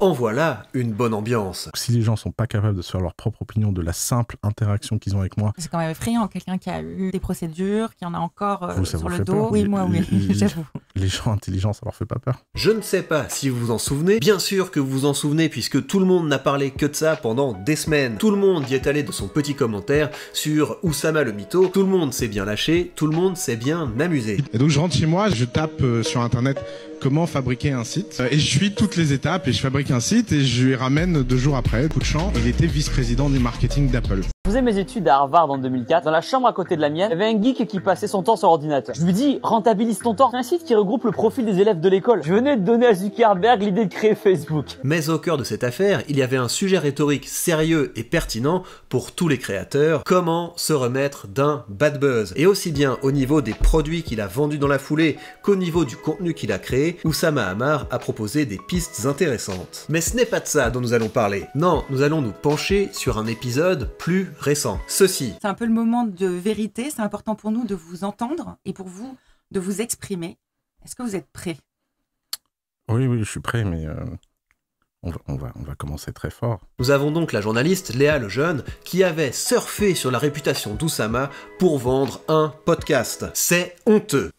En voilà une bonne ambiance. Si les gens sont pas capables de se faire leur propre opinion de la simple interaction qu'ils ont avec moi... C'est quand même effrayant, quelqu'un qui a eu des procédures, qui en a encore sur le dos. Peur. Oui, moi, oui, j'avoue. Les gens intelligents, ça leur fait pas peur. Je ne sais pas si vous vous en souvenez, bien sûr que vous vous en souvenez puisque tout le monde n'a parlé que de ça pendant des semaines. Tout le monde y est allé de son petit commentaire sur Oussama le mytho, tout le monde s'est bien lâché, tout le monde s'est bien amusé. Et donc je rentre chez moi, je tape sur internet comment fabriquer un site, et je suis toutes les étapes et je fabrique un site et je lui ramène 2 jours après. Coup de chance, il était vice-président du marketing d'Apple. Je faisais mes études à Harvard en 2004. Dans la chambre à côté de la mienne, il y avait un geek qui passait son temps sur l'ordinateur. Je lui dis, rentabilise ton temps. C'est un site qui regroupe le profil des élèves de l'école. Je venais de donner à Zuckerberg l'idée de créer Facebook. Mais au cœur de cette affaire, il y avait un sujet rhétorique sérieux et pertinent pour tous les créateurs. Comment se remettre d'un bad buzz? Et aussi bien au niveau des produits qu'il a vendus dans la foulée qu'au niveau du contenu qu'il a créé, Oussama Ammar a proposé des pistes intéressantes. Mais ce n'est pas de ça dont nous allons parler. Non, nous allons nous pencher sur un épisode plus récent. Ceci. C'est un peu le moment de vérité, c'est important pour nous de vous entendre et pour vous de vous exprimer. Est-ce que vous êtes prêts? Oui, je suis prêt, mais on va commencer très fort. Nous avons donc la journaliste Léa Lejeune qui avait surfé sur la réputation d'Oussama pour vendre un podcast. C'est honteux.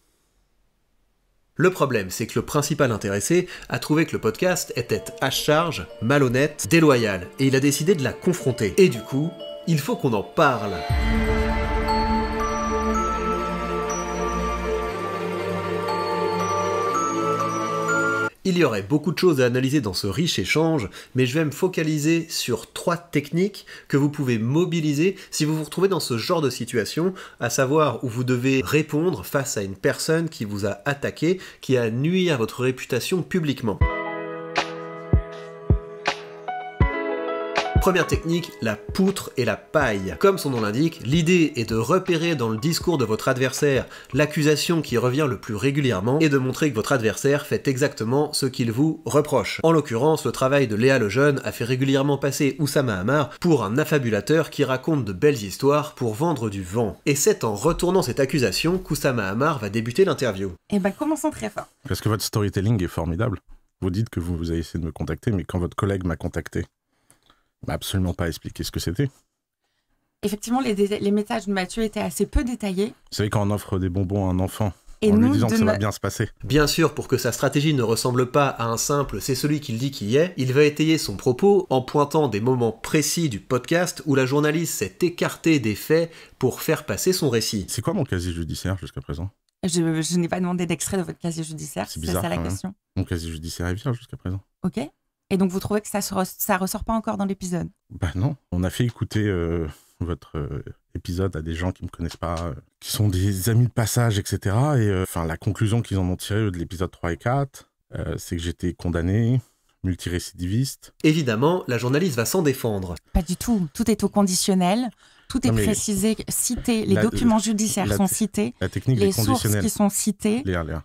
Le problème, c'est que le principal intéressé a trouvé que le podcast était à charge, malhonnête, déloyal, et il a décidé de la confronter. Et du coup, il faut qu'on en parle. Il y aurait beaucoup de choses à analyser dans ce riche échange, mais je vais me focaliser sur 3 techniques que vous pouvez mobiliser si vous vous retrouvez dans ce genre de situation, à savoir où vous devez répondre face à une personne qui vous a attaqué, qui a nui à votre réputation publiquement. Première technique, la poutre et la paille. Comme son nom l'indique, l'idée est de repérer dans le discours de votre adversaire l'accusation qui revient le plus régulièrement et de montrer que votre adversaire fait exactement ce qu'il vous reproche. En l'occurrence, le travail de Léa Lejeune a fait régulièrement passer Oussama Ammar pour un affabulateur qui raconte de belles histoires pour vendre du vent. Et c'est en retournant cette accusation qu'Oussama Ammar va débuter l'interview. Eh ben, commençons très fort. Parce que votre storytelling est formidable. Vous dites que vous avez essayé de me contacter, mais quand votre collègue m'a contacté, m'a absolument pas expliqué ce que c'était. Effectivement, les messages de Mathieu étaient assez peu détaillés. Vous savez, quand on offre des bonbons à un enfant, et en lui disant que ça va bien se passer. Bien sûr, pour que sa stratégie ne ressemble pas à un simple « c'est celui qui le dit qui est », il va étayer son propos en pointant des moments précis du podcast où la journaliste s'est écartée des faits pour faire passer son récit. C'est quoi mon casier judiciaire jusqu'à présent? Je n'ai pas demandé d'extrait de votre casier judiciaire, c'est bizarre, ça la question. Mon casier judiciaire est vierge jusqu'à présent. Ok. Et donc vous trouvez que ça ressort pas encore dans l'épisode? Bah non, on a fait écouter votre épisode à des gens qui me connaissent pas, qui sont des amis de passage, etc. Et la conclusion qu'ils en ont tirée de l'épisode 3 et 4, c'est que j'étais condamné, multirécidiviste. Évidemment, la journaliste va s'en défendre. Pas du tout, tout est au conditionnel, tout est précisé, cité, les documents judiciaires sont cités, la technique les des sources conditionnels qui sont citées. Léa.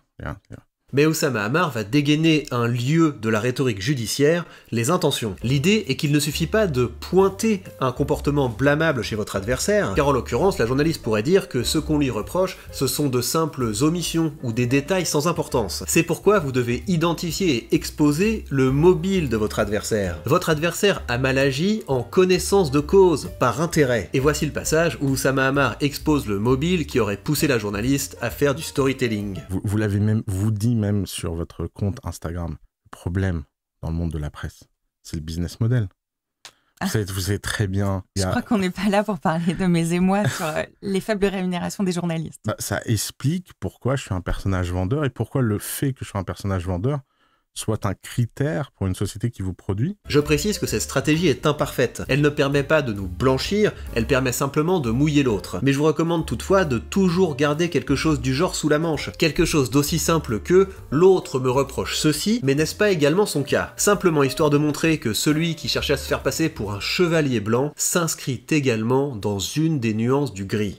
Mais Oussama Ammar va dégainer un lieu de la rhétorique judiciaire, les intentions. L'idée est qu'il ne suffit pas de pointer un comportement blâmable chez votre adversaire, car en l'occurrence, la journaliste pourrait dire que ce qu'on lui reproche, ce sont de simples omissions ou des détails sans importance. C'est pourquoi vous devez identifier et exposer le mobile de votre adversaire. Votre adversaire a mal agi en connaissance de cause, par intérêt. Et voici le passage où Oussama Ammar expose le mobile qui aurait poussé la journaliste à faire du storytelling. Vous l'avez vous dit même sur votre compte Instagram, le problème dans le monde de la presse, c'est le business model. Vous savez très bien... Je crois qu'on n'est pas là pour parler de mes émois sur les faibles rémunérations des journalistes. Ça explique pourquoi je suis un personnage vendeur et pourquoi le fait que je sois un personnage vendeur soit un critère pour une société qui vous produit. Je précise que cette stratégie est imparfaite. Elle ne permet pas de nous blanchir, elle permet simplement de mouiller l'autre. Mais je vous recommande toutefois de toujours garder quelque chose du genre sous la manche. Quelque chose d'aussi simple que « l'autre me reproche ceci, mais n'est-ce pas également son cas ?» Simplement histoire de montrer que celui qui cherchait à se faire passer pour un chevalier blanc s'inscrit également dans une des nuances du gris.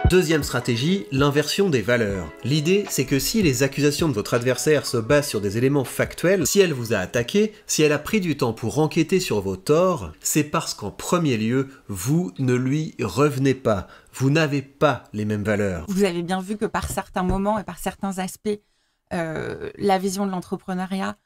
Deuxième stratégie, l'inversion des valeurs. L'idée, c'est que si les accusations de votre adversaire se basent sur des éléments factuels, si elle vous a attaqué, si elle a pris du temps pour enquêter sur vos torts, c'est parce qu'en premier lieu, vous ne lui revenez pas. Vous n'avez pas les mêmes valeurs. Vous avez bien vu que par certains moments et par certains aspects la vision de l'entrepreneuriat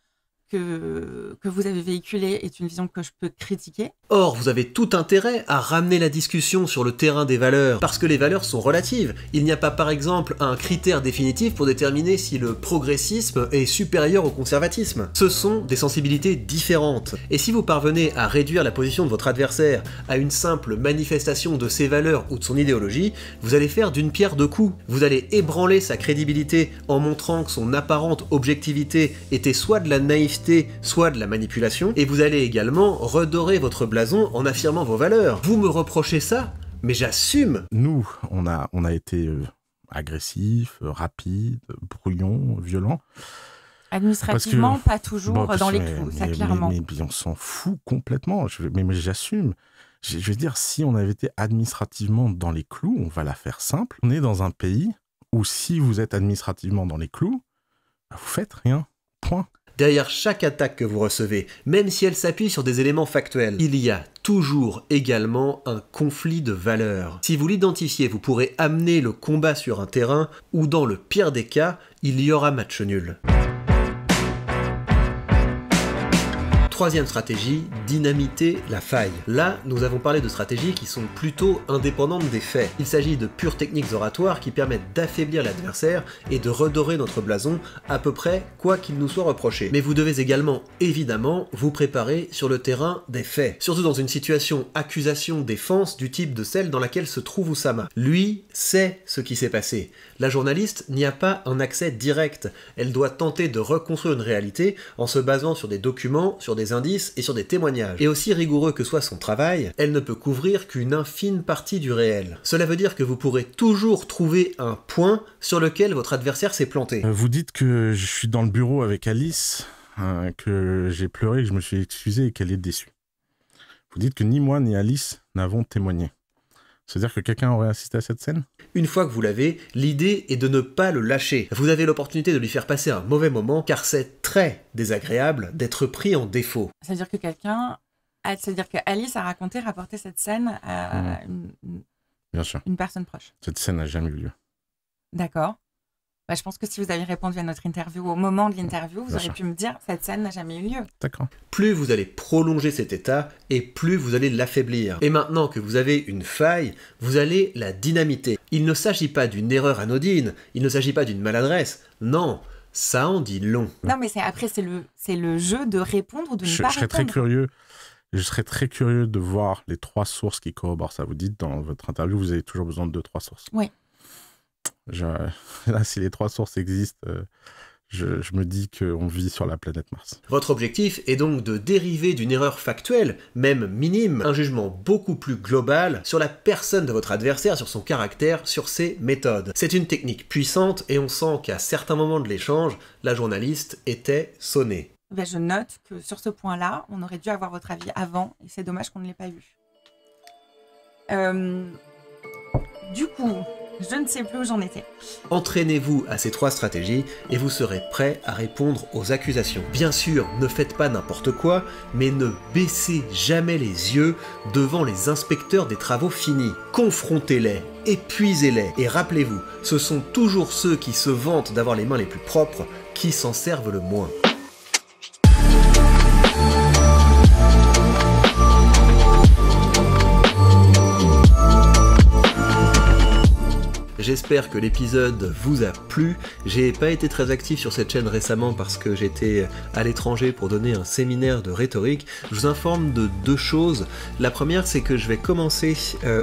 que vous avez véhiculée est une vision que je peux critiquer. Or, vous avez tout intérêt à ramener la discussion sur le terrain des valeurs, parce que les valeurs sont relatives. Il n'y a pas par exemple un critère définitif pour déterminer si le progressisme est supérieur au conservatisme. Ce sont des sensibilités différentes. Et si vous parvenez à réduire la position de votre adversaire à une simple manifestation de ses valeurs ou de son idéologie, vous allez faire d'une pierre deux coups. Vous allez ébranler sa crédibilité en montrant que son apparente objectivité était soit de la naïveté, soit de la manipulation, et vous allez également redorer votre blason en affirmant vos valeurs. Vous me reprochez ça, mais j'assume. Nous, on a été agressif, rapide, brouillon, violent. Administrativement, pas toujours dans les clous, ça clairement. Mais on s'en fout complètement, mais j'assume. Je veux dire, si on avait été administrativement dans les clous, on va la faire simple. On est dans un pays où si vous êtes administrativement dans les clous, vous faites rien, point. Derrière chaque attaque que vous recevez, même si elle s'appuie sur des éléments factuels, il y a toujours également un conflit de valeurs. Si vous l'identifiez, vous pourrez amener le combat sur un terrain où, dans le pire des cas, il y aura match nul. Troisième stratégie, dynamiter la faille. Là, nous avons parlé de stratégies qui sont plutôt indépendantes des faits. Il s'agit de pures techniques oratoires qui permettent d'affaiblir l'adversaire et de redorer notre blason à peu près quoi qu'il nous soit reproché. Mais vous devez également, évidemment, vous préparer sur le terrain des faits. Surtout dans une situation accusation-défense du type de celle dans laquelle se trouve Oussama. Lui sait ce qui s'est passé. La journaliste n'y a pas un accès direct. Elle doit tenter de reconstruire une réalité en se basant sur des documents, sur des indices et sur des témoignages. Et aussi rigoureux que soit son travail, elle ne peut couvrir qu'une infime partie du réel. Cela veut dire que vous pourrez toujours trouver un point sur lequel votre adversaire s'est planté. Vous dites que je suis dans le bureau avec Alice, que j'ai pleuré, que je me suis excusé et qu'elle est déçue. Vous dites que ni moi ni Alice n'avons témoigné. C'est-à-dire que quelqu'un aurait assisté à cette scène ? Une fois que vous l'avez, l'idée est de ne pas le lâcher. Vous avez l'opportunité de lui faire passer un mauvais moment, car c'est très désagréable d'être pris en défaut. C'est-à-dire que c'est-à-dire qu'Alice a rapporté cette scène à Bien sûr. Une personne proche. Cette scène n'a jamais eu lieu. D'accord. Je pense que si vous aviez répondu à notre interview au moment de l'interview, vous Bien auriez sûr. pu me dire cette scène n'a jamais eu lieu. D'accord. Plus vous allez prolonger cet état, et plus vous allez l'affaiblir. Et maintenant que vous avez une faille, vous allez la dynamiter. Il ne s'agit pas d'une erreur anodine, il ne s'agit pas d'une maladresse, non, ça en dit long. Non, mais c'est le jeu de répondre ou de ne pas Je serais très répondre. curieux. Je serais très curieux de voir les 3 sources qui corroborent ça. Vous dites dans votre interview, vous avez toujours besoin de 2-3 sources. Oui. Là, si les 3 sources existent, je me dis qu'on vit sur la planète Mars. Votre objectif est donc de dériver d'une erreur factuelle, même minime, un jugement beaucoup plus global sur la personne de votre adversaire, sur son caractère, sur ses méthodes. C'est une technique puissante et on sent qu'à certains moments de l'échange, la journaliste était sonnée. Je note que sur ce point-là, on aurait dû avoir votre avis avant et c'est dommage qu'on ne l'ait pas eu. Du coup, je ne sais plus où j'en étais. Entraînez-vous à ces 3 stratégies et vous serez prêt à répondre aux accusations. Bien sûr, ne faites pas n'importe quoi, mais ne baissez jamais les yeux devant les inspecteurs des travaux finis. Confrontez-les, épuisez-les, et rappelez-vous, ce sont toujours ceux qui se vantent d'avoir les mains les plus propres qui s'en servent le moins. J'espère que l'épisode vous a plu. J'ai pas été très actif sur cette chaîne récemment parce que j'étais à l'étranger pour donner un séminaire de rhétorique. Je vous informe de 2 choses. La première, c'est que je vais commencer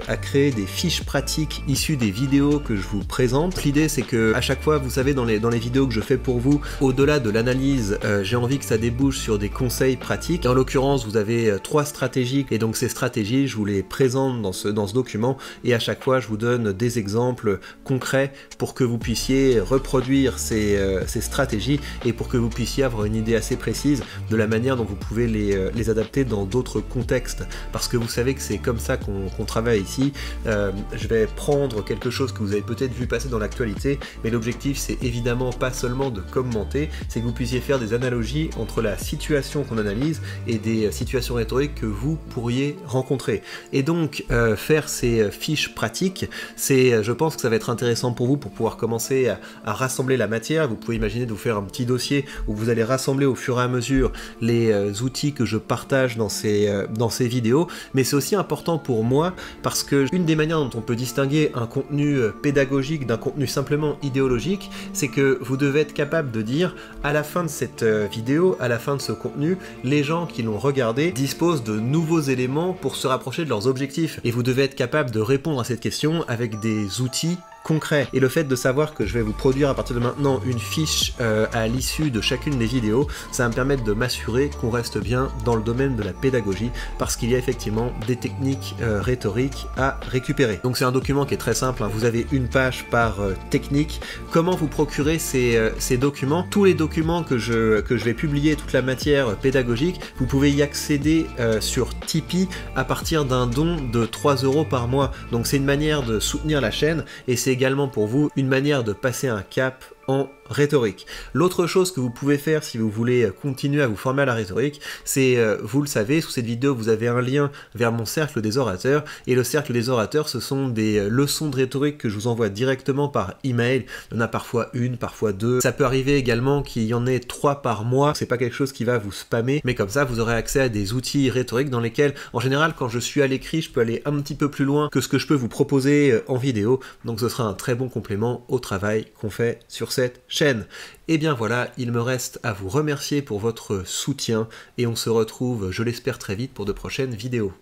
à créer des fiches pratiques issues des vidéos que je vous présente. L'idée, c'est que à chaque fois, vous savez, dans les vidéos que je fais pour vous, au-delà de l'analyse, j'ai envie que ça débouche sur des conseils pratiques. En l'occurrence, vous avez 3 stratégies et donc ces stratégies, je vous les présente dans ce document et à chaque fois, je vous donne des exemples concret pour que vous puissiez reproduire ces stratégies et pour que vous puissiez avoir une idée assez précise de la manière dont vous pouvez les adapter dans d'autres contextes, parce que vous savez que c'est comme ça qu'on travaille ici. Je vais prendre quelque chose que vous avez peut-être vu passer dans l'actualité, mais l'objectif c'est évidemment pas seulement de commenter, c'est que vous puissiez faire des analogies entre la situation qu'on analyse et des situations rhétoriques que vous pourriez rencontrer. Et donc faire ces fiches pratiques, je pense que ça va être être intéressant pour vous pour pouvoir commencer à rassembler la matière. Vous pouvez imaginer de vous faire un petit dossier où vous allez rassembler au fur et à mesure les outils que je partage dans ces vidéos, mais c'est aussi important pour moi parce que une des manières dont on peut distinguer un contenu pédagogique d'un contenu simplement idéologique, c'est que vous devez être capable de dire à la fin de cette vidéo, à la fin de ce contenu, les gens qui l'ont regardé disposent de nouveaux éléments pour se rapprocher de leurs objectifs, et vous devez être capable de répondre à cette question avec des outils concret. Et le fait de savoir que je vais vous produire à partir de maintenant une fiche à l'issue de chacune des vidéos, ça va me permettre de m'assurer qu'on reste bien dans le domaine de la pédagogie, parce qu'il y a effectivement des techniques rhétoriques à récupérer. Donc c'est un document qui est très simple, hein. Vous avez une page par technique. Comment vous procurer ces documents? Tous les documents que je vais publier, toute la matière pédagogique, vous pouvez y accéder sur Tipeee à partir d'un don de 3 € par mois. Donc c'est une manière de soutenir la chaîne, et c'est également pour vous une manière de passer un cap en rhétorique. L'autre chose que vous pouvez faire si vous voulez continuer à vous former à la rhétorique, c'est, vous le savez, sous cette vidéo vous avez un lien vers mon cercle des orateurs, et le cercle des orateurs, ce sont des leçons de rhétorique que je vous envoie directement par email. Il y en a parfois une, parfois deux. Ça peut arriver également qu'il y en ait 3 par mois. C'est pas quelque chose qui va vous spammer, mais comme ça vous aurez accès à des outils rhétoriques dans lesquels, en général, quand je suis à l'écrit, je peux aller un petit peu plus loin que ce que je peux vous proposer en vidéo. Donc ce sera un très bon complément au travail qu'on fait sur cette chaîne. Et bien voilà, il me reste à vous remercier pour votre soutien, et on se retrouve, je l'espère, très vite pour de prochaines vidéos.